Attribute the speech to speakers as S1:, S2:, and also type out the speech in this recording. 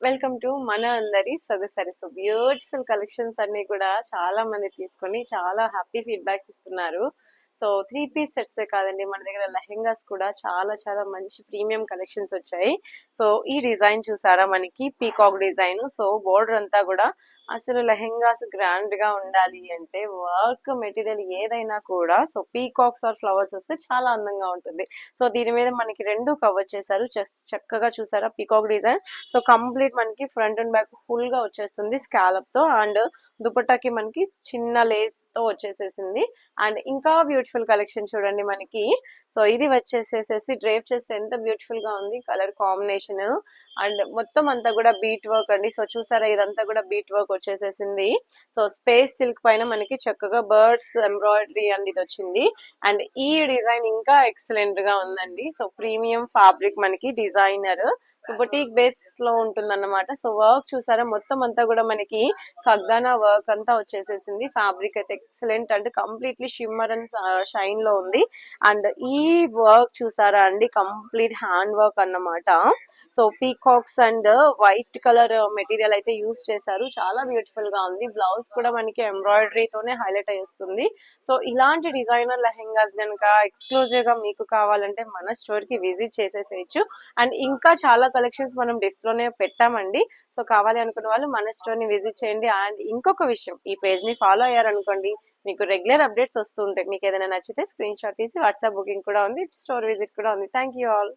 S1: Welcome to మన అందరి సొగసరి. So beautiful collections అన్ని కూడా చాలా మంది తీసుకొని చాలా హ్యాపీ ఫీడ్బ్యాక్స్ ఇస్తున్నారు. సో 3 పీస్ సెట్సే కాదండి, మన దగ్గర లెహెంగాస్ కూడా చాలా చాలా మంచి ప్రీమియం కలెక్షన్స్ వచ్చాయి. సో ఈ డిజైన్ చూసారా, మనకి పీకాక్ డిజైన్. సో బోర్డర్ అంతా కూడా అసలు లెహెంగాస్ గ్రాండ్ గా ఉండాలి అంటే వర్క్ మెటీరియల్ ఏదైనా కూడా సో పీకాక్స్ ఆర్ ఫ్లవర్స్ వస్తే చాలా అందంగా ఉంటుంది. సో దీని మీద మనకి రెండు కవర్ చేశారు. చక్కగా చూసారా పీకాక్ డిజైన్. సో కంప్లీట్ మనకి ఫ్రంట్ అండ్ బ్యాక్ ఫుల్ గా వచ్చేస్తుంది స్కాలప్ తో, అండ్ దుపట్టాకి మనకి చిన్న లేస్ తో వచ్చేసేసింది. అండ్ ఇంకా బ్యూటిఫుల్ కలెక్షన్ చూడండి మనకి. సో ఇది వచ్చేసేసి డ్రేప్ చేస్తే ఎంత బ్యూటిఫుల్ గా ఉంది కలర్ కాంబినేషన్. అండ్ మొత్తం అంతా కూడా బీట్ వర్క్ అండి. సో చూసారా, ఇదంతా కూడా బీట్ వర్క్ వచ్చేసేసింది. సో స్పేస్ సిల్క్ పైన మనకి చక్కగా బర్డ్స్ ఎంబ్రాయిడరీ అండ్ ఇది వచ్చింది. అండ్ ఈ డిజైన్ ఇంకా ఎక్సలెంట్ గా ఉందండి. సో ప్రీమియం ఫ్యాబ్రిక్ మనకి డిజైనర్. సో బొటీక్ బేస్ లో ఉంటుంది అన్నమాట. సో వర్క్ చూసారా, మొత్తం అంతా కూడా మనకి కగ్గానా వర్క్ అంతా వచ్చేసేసింది. ఫ్యాబ్రిక్ అయితే ఎక్సలెంట్ అంటే కంప్లీట్లీ షిమ్మర్ అండ్ షైన్ లో ఉంది. అండ్ ఈ వర్క్ చూసారా అండి, కంప్లీట్ హ్యాండ్ వర్క్ అన్నమాట. So peacocks and white colour material అయితే యూజ్ చేశారు. చాలా బ్యూటిఫుల్ గా ఉంది. బ్లౌజ్ కూడా మనకి ఎంబ్రాయిడరీ తోనే హైలైట్ అయ్యేస్తుంది. సో ఇలాంటి డిజైనర్ లెహెంగాస్ కనుక ఎక్స్క్లూజివ్ గా మీకు కావాలంటే మన స్టోర్ కి విజిట్ చేసేసేయచ్చు. అండ్ ఇంకా చాలా కలెక్షన్స్ మనం డిస్ప్లేనే పెట్టామండి. సో కావాలి అనుకున్న వాళ్ళు మన స్టోర్ ని విజిట్ చేయండి. అండ్ ఇంకొక విషయం, ఈ పేజ్ ని ఫాలో అయ్యారనుకోండి, మీకు రెగ్యులర్ అప్డేట్స్ వస్తూ ఉంటాయి. మీకు ఏదైనా నచ్చితే స్క్రీన్ షాట్ తీసి వాట్సాప్ బుకింగ్ కూడా ఉంది, స్టోర్ విజిట్ కూడా ఉంది. Thank you all.